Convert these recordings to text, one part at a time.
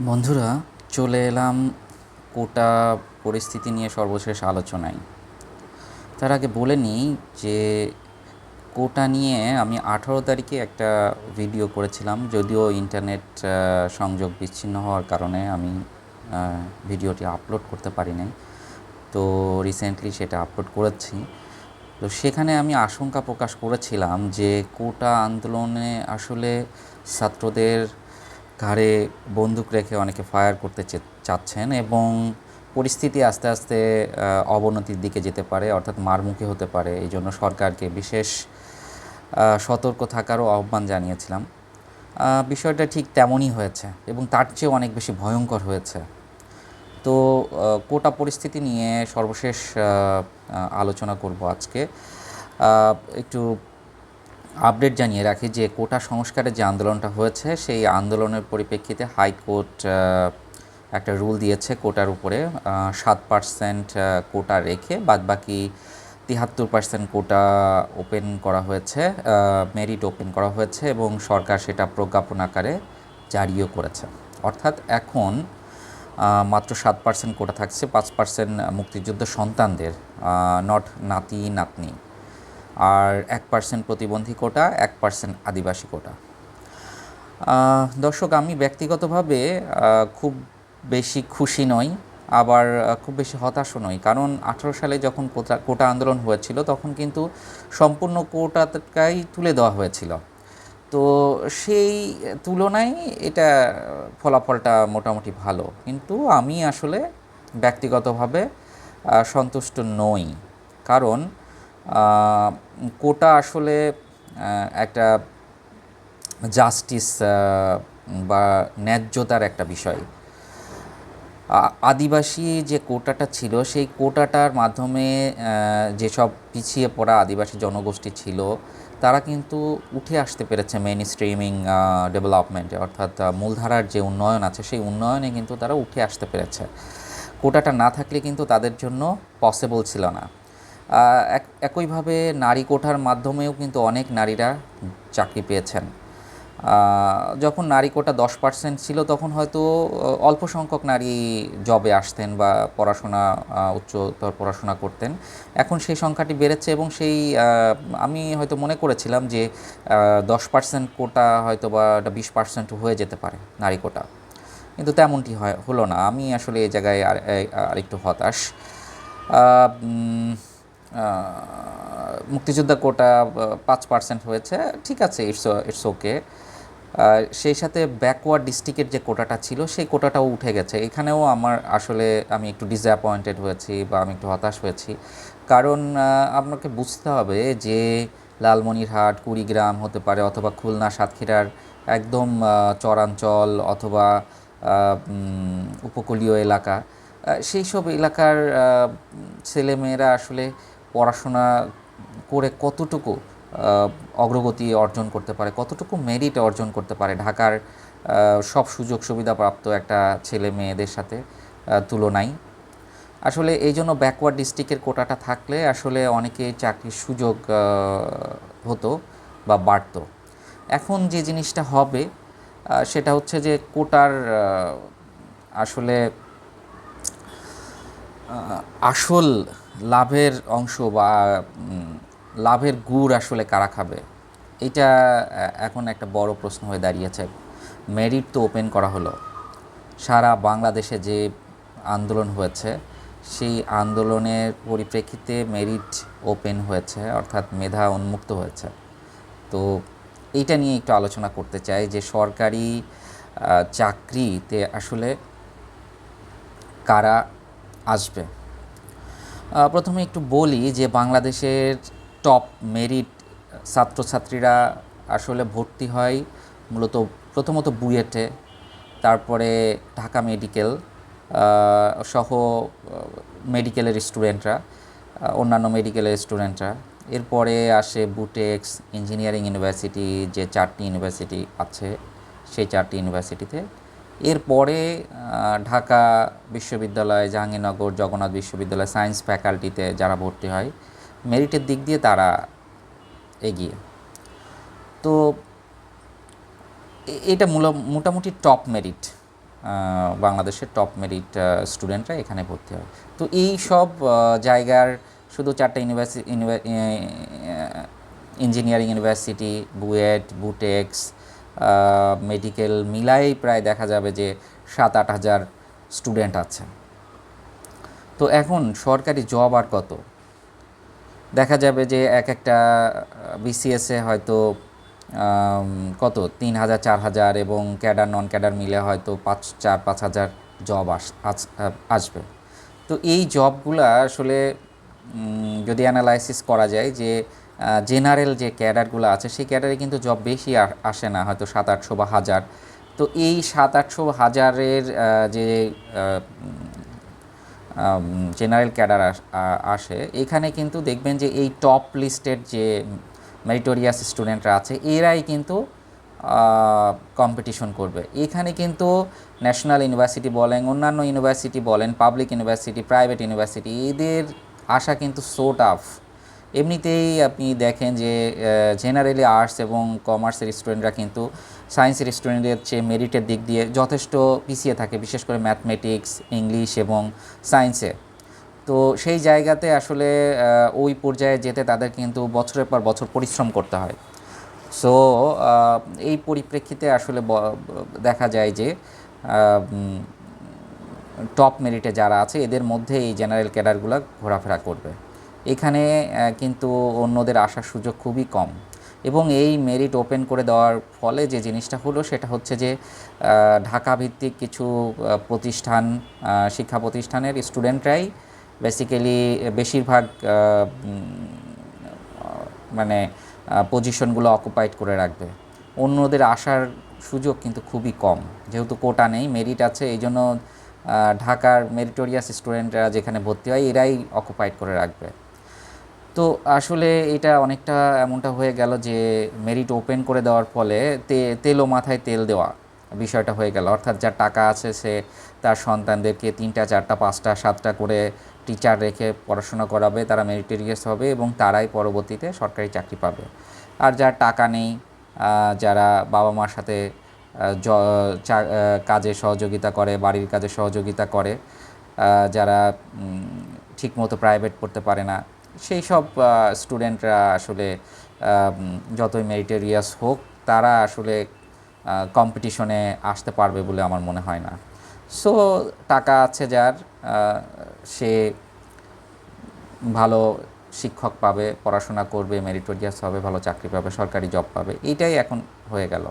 বন্ধুরা, চলে এলাম কোটা পরিস্থিতি নিয়ে সর্বশেষ আলোচনায়। তার আগে বলে নিই যে কোটা নিয়ে আমি 18 তারিখে একটা ভিডিও করেছিলাম, যদিও ইন্টারনেট সংযোগ বিচ্ছিন্ন হওয়ার কারণে আমি ভিডিওটি আপলোড করতে পারি নাই। তো রিসেন্টলি সেটা আপলোড করেছি। তো সেখানে আমি আশঙ্কা প্রকাশ করেছিলাম যে কোটা আন্দোলনে আসলে ছাত্রদের ঘাড়ে বন্দুক রেখে অনেকে ফায়ার করতে চাচ্ছেন এবং পরিস্থিতি আস্তে আস্তে অবনতির দিকে যেতে পারে, অর্থাৎ মারমুখী হতে পারে। এই জন্য সরকারকে বিশেষ সতর্ক থাকারও আহ্বান জানিয়েছিলাম। বিষয়টা ঠিক তেমনই হয়েছে এবং তার চেয়েও অনেক বেশি ভয়ঙ্কর হয়েছে। তো কোটা পরিস্থিতি নিয়ে সর্বশেষ আলোচনা করব আজকে। একটু আপডেট জানিয়ে রাখি যে কোটা সংস্কারের যে আন্দোলনটা হয়েছে সেই আন্দোলনের পরিপ্রেক্ষিতে হাইকোর্ট একটা রুল দিয়েছে কোটার উপরে 7% কোটা রেখে বাদবাকি 73% কোটা ওপেন করা হয়েছে, মেরিট ওপেন করা হয়েছে এবং সরকার সেটা প্রজ্ঞাপন আকারে জারিও করেছে। অর্থাৎ এখন মাত্র 7% কোটা থাকছে, 5% মুক্তিযুদ্ধ সন্তানদের, নট নাতি নাতনি, আর 1% প্রতিবন্ধী কোটা, 1% আদিবাসী কোটা। দর্শক, আমি ব্যক্তিগতভাবে খুব বেশি খুশি নই, আবার খুব বেশি হতাশও নই। কারণ 18 সালে যখন কোটা আন্দোলন হয়েছিল তখন কিন্তু সম্পূর্ণ কোটাটাই তুলে দেওয়া হয়েছিল। তো সেই তুলনায় এটা ফলাফলটা মোটামুটি ভালো, কিন্তু আমি আসলে ব্যক্তিগতভাবে সন্তুষ্ট নই। কারণ কোটা আসলে একটা জাস্টিস বা ন্যায্যতার একটা বিষয়। আদিবাসী যে কোটাটা ছিল সেই কোটাটার মাধ্যমে যেসব পিছিয়ে পড়া আদিবাসী জনগোষ্ঠী ছিল তারা কিন্তু উঠে আসতে পেরেছে মেইন স্ট্রিমিং ডেভেলপমেন্টে, অর্থাৎ মূলধারার যে উন্নয়ন আছে সেই উন্নয়নে কিন্তু তারা উঠে আসতে পেরেছে। কোটাটা না থাকলে কিন্তু তাদের জন্য পসিবল ছিল না। একইভাবে নারী কোটার মাধ্যমেও কিন্তু অনেক নারীরা চাকরি পেয়েছেন। যখন নারী কোটা 10% ছিল তখন হয়তো অল্প সংখ্যক নারী জবে আসতেন বা পড়াশোনা, উচ্চতর পড়াশোনা করতেন। এখন সেই সংখ্যাটি বেড়েছে এবং সেই আমি হয়তো মনে করেছিলাম যে 10% কোটা হয়তো বা 20% হয়ে যেতে পারে নারী কোটা, কিন্তু তেমনটি হলো না। আমি আসলে এই জায়গায় আরেকটু হতাশ। মুক্তিযোদ্ধা কোটা 5% হয়েছে, ঠিক আছে, ইটস ওকে। সেই সাথে ব্যাকওয়ার্ড ডিস্ট্রিক্টের যে কোটাটা ছিল সেই কোটাটাও উঠে গেছে। এখানেও আমি একটু ডিসঅ্যাপয়েন্টেড হয়েছি বা আমি একটু হতাশ হয়েছি। কারণ আপনাকে বুঝতে হবে যে লালমনিরহাট, কুড়িগ্রাম হতে পারে অথবা খুলনা সাতক্ষীরার একদম চরাঞ্চল অথবা উপকূলীয় এলাকা, সেই সব এলাকার ছেলেমেয়েরা আসলে পড়াশোনা করে কতটুকু অগ্রগতি অর্জন করতে পারে, কতটুকু মেরিট অর্জন করতে পারে ঢাকার সব সুযোগ সুবিধা প্রাপ্ত একটা ছেলে মেয়েদের সাথে তুলনায়। আসলে এই জন্য ব্যাকওয়ার্ড ডিস্ট্রিক্টের কোটাটা থাকলে আসলে অনেকে চাকরির সুযোগ হতো বা বাড়তো। এখন যে জিনিসটা হবে সেটা হচ্ছে যে কোটার আসলে আসল লাভের অংশ বা লাভের গুড় আসলে কারা খাবে, এটা এখন একটা বড় প্রশ্ন হয়ে দাঁড়িয়েছে। মেরিট তো ওপেন করা হলো, সারা বাংলাদেশে যে আন্দোলন হয়েছে সেই আন্দোলনের পরিপ্রেক্ষিতে মেরিট ওপেন হয়েছে, অর্থাৎ মেধা উন্মুক্ত হয়েছে। তো এইটা নিয়ে একটু আলোচনা করতে চাই যে সরকারি চাকরিতে আসলে কারা আসবে। প্রথমে একটু বলি যে বাংলাদেশের টপ মেরিট ছাত্রছাত্রীরা আসলে ভর্তি হয় মূলত প্রথমত বুয়েটে, তারপরে ঢাকা মেডিকেল সহ মেডিকেলের স্টুডেন্টরা, অন্যান্য মেডিকেলের স্টুডেন্টরা। এরপরে আসে বুটেক্স, ইঞ্জিনিয়ারিং ইউনিভার্সিটি, যে 4টি ইউনিভার্সিটি আছে সেই 4টি ইউনিভার্সিটিতে। এরপরে ঢাকা বিশ্ববিদ্যালয়, জাহাঙ্গীরনগর, জগন্নাথ বিশ্ববিদ্যালয় সায়েন্স ফ্যাকাল্টিতে যারা ভর্তি হয় মেরিটের দিক দিয়ে তারা এগিয়ে। তো এটা মোটামুটি টপ মেরিট। বাংলাদেশের টপ মেরিট স্টুডেন্টরা এখানে ভর্তি হয়। তো এই সব জায়গার শুধু 4টা engineering university, BUET, Butex, medical মিলাই প্রায় দেখা যাবে যে 7-8 হাজার স্টুডেন্ট আছে। তো এখন সরকারি জব আর কত? দেখা যাবে যে এক একটা বিসিএসে হয়তো কত 3,000 4,000 এবং ক্যাডার নন ক্যাডার মিলে হয়তো 4-5 হাজার জব আসবে। তো এই জবগুলো আসলে যদি অ্যানালাইসিস করা যায় যে জেনারেল যে ক্যাডারগুলো আছে সেই ক্যাডারে কিন্তু জব বেশি আসে না, হয়তো 700-800 বা 1000। তো এই 700-800 হাজারের যে জেনারেল ক্যাডার আসে, এখানে কিন্তু দেখবেন যে এই টপ লিস্টেড যে মেরিটোরিয়াস স্টুডেন্টরা আছে এরাই কিন্তু কম্পিটিশন করবে। এখানে কিন্তু ন্যাশনাল ইউনিভার্সিটি বলেন, অন্যান্য ইউনিভার্সিটি বলেন, পাবলিক ইউনিভার্সিটি, প্রাইভেট ইউনিভার্সিটি, এদের আশা কিন্তু সো টাফ। এমনিতেই আপনি দেখেন যে জেনারেলি আর্টস এবং কমার্সের স্টুডেন্টরা কিন্তু সায়েন্সের স্টুডেন্টদের চেয়ে মেরিটের দিক দিয়ে যথেষ্ট পিছিয়ে থাকে, বিশেষ করে ম্যাথমেটিক্স, ইংলিশ এবং সায়েন্সে। তো সেই জায়গাতে আসলে ওই পর্যায়ে যেতে তাদের কিন্তু বছরের পর বছর পরিশ্রম করতে হয়। সো এই পরিপ্রেক্ষিতে আসলে দেখা যায় যে টপ মেরিটে যারা আছে এদের মধ্যে এই জেনারেল ক্যাডারগুলো ঘোরাফেরা করবে। এখানে কিন্তু অন্যদের আসার সুযোগ খুবই কম। এবং এই মেরিট ওপেন করে দেওয়ার ফলে যে জিনিসটা হলো সেটা হচ্ছে যে ঢাকা ভিত্তিক কিছু প্রতিষ্ঠান, শিক্ষা প্রতিষ্ঠানের স্টুডেন্টরাই বেসিক্যালি বেশিরভাগ মানে পজিশনগুলো অকুপাইড করে রাখবে। অন্যদের আসার সুযোগ কিন্তু খুবই কম, যেহেতু কোটা নেই, মেরিট আছে, এই জন্য ঢাকার মেরিটোরিয়াস স্টুডেন্টরা যেখানে ভর্তি হয় এরাই অকুপাইড করে রাখবে। তো আসলে এটা অনেকটা এমনটা হয়ে গেল যে মেরিট ওপেন করে দেওয়ার ফলে তেলো মাথায় তেল দেওয়া বিষয়টা হয়ে গেল। অর্থাৎ যার টাকা আছে সে তার সন্তানদেরকে 3টা 4টা 5টা 7টা করে টিচার রেখে পড়াশোনা করাবে, তারা মেরিটোরিয়াস হবে এবং তারাই পরবর্তীতে সরকারি চাকরি পাবে। আর যার টাকা নেই, যারা বাবা মার সাথে কাজে সহযোগিতা করে, বাড়ির কাজে সহযোগিতা করে, যারা ঠিকমতো প্রাইভেট পড়তে পারে না, সেই সব স্টুডেন্টরা আসলে যতই মেরিটোরিয়াস হোক তারা আসলে কম্পিটিশনে আসতে পারবে বলে আমার মনে হয় না। সো টাকা আছে যার, সে ভালো শিক্ষক পাবে, পড়াশোনা করবে, মেরিটোরিয়াস হবে, ভালো চাকরি পাবে, সরকারি জব পাবে, এইটাই এখন হয়ে গেল।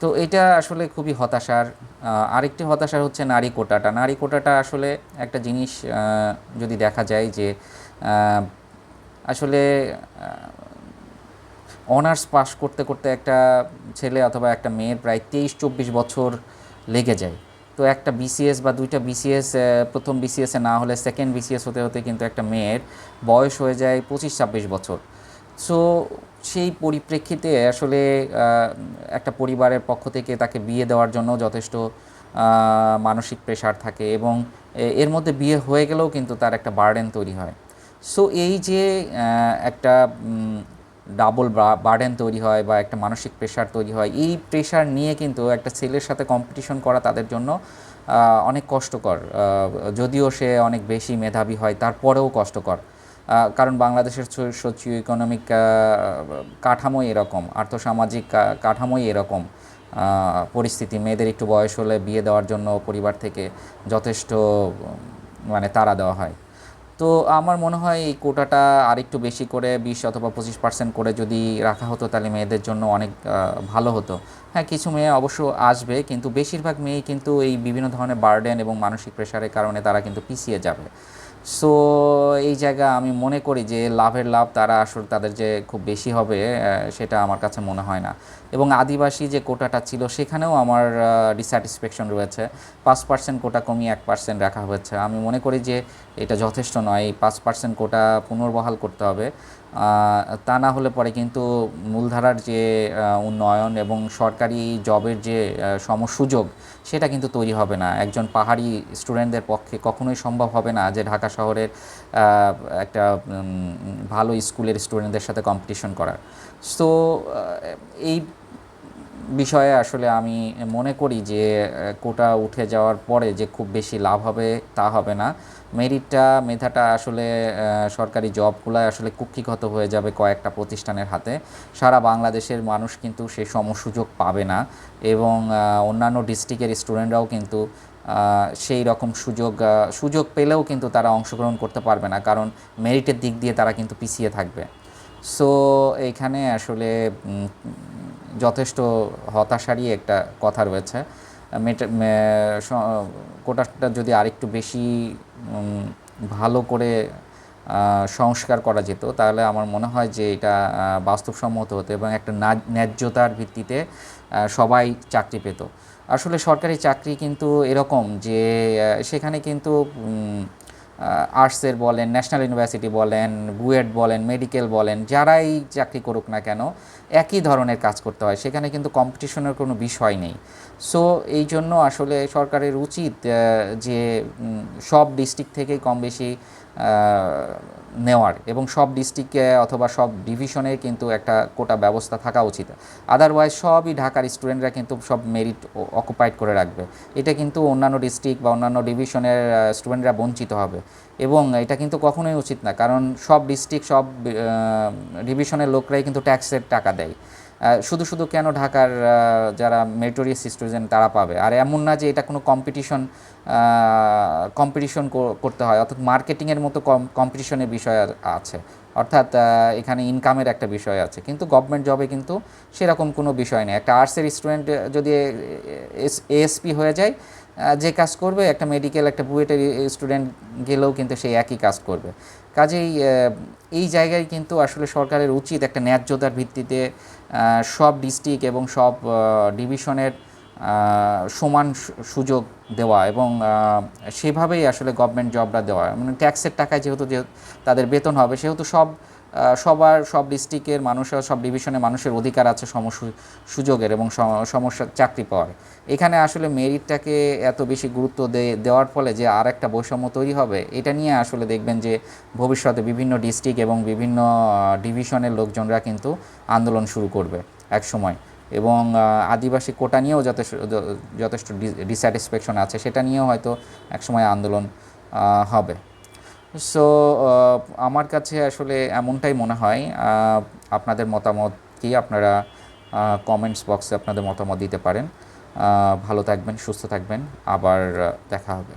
তো এটা আসলে খুবই হতাশার। আরেকটি হতাশার হচ্ছে নারী কোটাটা। নারী কোটাটা আসলে একটা জিনিস যদি দেখা যায় যে আসলে অনার্স পাস করতে করতে একটা ছেলে অথবা একটা মেয়ের প্রায় 23-24 বছর লেগে যায়। তো একটা বিসিএস বা 2টা বিসিএস, প্রথম বিসিএসে না হলে সেকেন্ড বিসিএস হতে হতে কিন্তু একটা মেয়ের বয়স হয়ে যায় 25-26 বছর। সো সেই পরিপ্রেক্ষিতে আসলে একটা পরিবারের পক্ষ থেকে তাকে বিয়ে দেওয়ার জন্য যথেষ্ট মানসিক প্রেশার থাকে এবং এর মধ্যে বিয়ে হয়ে গেলেও কিন্তু তার একটা বার্ডেন তৈরি হয়। সো এই যে একটা ডাবল বার্ডেন তৈরি হয় বা একটা মানসিক প্রেশার তৈরি হয়, এই প্রেশার নিয়ে কিন্তু একটা ছেলের সাথে কম্পিটিশন করা তাদের জন্য অনেক কষ্টকর। যদিও সে অনেক বেশি মেধাবী হয় তারপরেও কষ্টকর, কারণ বাংলাদেশের সোশিও ইকোনমিক কাঠামোই এরকম, আর্থসামাজিক কাঠামোই এরকম। পরিস্থিতি, মেয়েদের একটু বয়স হলে বিয়ে দেওয়ার জন্য পরিবার থেকে যথেষ্ট মানে তাড়া দেওয়া হয়। তো আমার মনে হয় এই কোটাটা আরেকটু বেশি করে 20 অথবা 25% করে যদি রাখা হতো তাহলে মেয়েদের জন্য অনেক ভালো হতো। হ্যাঁ, কিছু মেয়ে অবশ্য আসবে, কিন্তু বেশিরভাগ মেয়েই কিন্তু এই বিভিন্ন ধরনের বার্ডেন এবং মানসিক প্রেশারের কারণে তারা কিন্তু পিছিয়ে যাবে। সো এই জায়গা আমি মনে করি যে লাভের লাভ তারা আসলে তাদের যে খুব বেশি হবে সেটা আমার কাছে মনে হয় না। এবং আদিবাসী যে কোটাটা ছিল সেখানেও আমার ডিস্যাটিসফ্যাকশন রয়েছে। 5% কোটা কমিয়ে 1% রাখা হয়েছে। আমি মনে করি যে এটা যথেষ্ট নয়, এই 5% কোটা পুনর্বহাল করতে হবে। তা না হলে পরে কিন্তু মূলধারার যে উন্নয়ন এবং সরকারি জবের যে সমসুযোগ সেটা কিন্তু তৈরি হবে না। একজন পাহাড়ি স্টুডেন্টদের পক্ষে কখনোই সম্ভব হবে না যে ঢাকা শহরের একটা ভালো স্কুলের স্টুডেন্টদের সাথে কম্পিটিশন করার। সো এই বিষয়ে আসলে আমি মনে করি যে কোটা উঠে যাওয়ার পরে যে খুব বেশি লাভ হবে তা হবে না। মেধাটা আসলে সরকারি জবগুলোয় আসলে কুক্ষিগত হয়ে যাবে কয়েকটা প্রতিষ্ঠানের হাতে। সারা বাংলাদেশের মানুষ কিন্তু সেই সুযোগ পাবে না, এবং অন্যান্য ডিস্ট্রিক্টের স্টুডেন্টরাও কিন্তু সেই রকম সুযোগ পেলেও কিন্তু তারা অংশগ্রহণ করতে পারবে না, কারণ মেরিটের দিক দিয়ে তারা কিন্তু পিছিয়ে থাকবে। সো এইখানে আসলে যথেষ্ট হতাশারই একটা কথা রয়েছে। কোটাটা যদি আরেকটু বেশি ভালো করে সংস্কার করা যেত, তাহলে আমার মনে হয় যে এটা বাস্তবসম্মত হতো এবং একটা ন্যায্যতার ভিত্তিতে সবাই চাকরি পেত। আসলে সরকারি চাকরি কিন্তু এরকম যে সেখানে কিন্তু আর্টসের বলেন, ন্যাশনাল ইউনিভার্সিটি বলেন, বুয়েট বলেন, মেডিকেল বলেন, যারাই চাকরি করুক না কেন একই ধরনের কাজ করতে হয়, সেখানে কিন্তু কম্পিটিশনের কোনো বিষয় নেই। সো এই জন্য আসলে সরকারের উচিত যে সব ডিস্ট্রিক্ট থেকেই কম বেশি নেওয়ার, এবং সব ডিস্ট্রিক্টে অথবা সব ডিভিশনে কিন্তু একটা কোটা ব্যবস্থা থাকা উচিত। আদারওয়াইজ সবই ঢাকার স্টুডেন্টরা কিন্তু সব মেরিট অকুপাইড করে রাখবে। এটা কিন্তু অন্যান্য ডিস্ট্রিক্ট বা অন্যান্য ডিভিশনের স্টুডেন্টরা বঞ্চিত হবে, এবং এটা কিন্তু কখনোই উচিত না, কারণ সব ডিস্ট্রিক্ট সব ডিভিশনের লোকরাই কিন্তু ট্যাক্সের টাকা দেয়। শুধু কেন ঢাকার যারা মেরিটোরিয়াস স্টুডেন্ট তারা পাবে? আর এমন না যে এটা কোনো কম্পিটিশন করতে হয়, অর্থাৎ মার্কেটিংয়ের মতো কম্পিটিশনের বিষয় আছে, অর্থাৎ এখানে ইনকামের একটা বিষয় আছে, কিন্তু গভর্নমেন্ট জবে কিন্তু সেরকম কোনো বিষয় নেই। একটা আর্টসের স্টুডেন্ট যদি এএসপি হয়ে যায়, যে কাজ করবে একটা মেডিকেল একটা বুয়েটের স্টুডেন্ট গেলেও কিন্তু সেই একই কাজ করবে। কাজেই এই জায়গায় কিন্তু আসলে সরকারের উচিত একটা ন্যায্যতার ভিত্তিতে সব ডিস্ট্রিক্ট এবং সব ডিভিশনের সমান সুযোগ দেওয়া, এবং সেভাবেই আসলে গভর্নমেন্ট জবরা দেওয়া। মানে ট্যাক্সের টাকায় যেহেতু তাদের বেতন হবে, সেহেতু সব ডিস্ট্রিক্টের মানুষের, সব ডিভিশনের মানুষের অধিকার আছে সুযোগের এবং সমস্যা চাকরি পাওয়ার। এখানে আসলে মেরিটটাকে এত বেশি গুরুত্ব দেওয়ার ফলে যে আর একটা বৈষম্য তৈরি হবে, এটা নিয়ে আসলে দেখবেন যে ভবিষ্যতে বিভিন্ন ডিস্ট্রিক্ট এবং বিভিন্ন ডিভিশনের লোকজনরা কিন্তু আন্দোলন শুরু করবে এক সময়। এবং আদিবাসী কোটা নিয়েও যথেষ্ট ডিস্যাটিসফ্যাকশন আছে, সেটা নিয়েও হয়তো একসময় আন্দোলন হবে। সো আমার কাছে আসলে এমনটাই মনে হয়। আপনাদের মতামত কি? আপনারা কমেন্টস বক্সে আপনাদের মতামত দিতে পারেন। ভালো থাকবেন, সুস্থ থাকবেন, আবার দেখা হবে।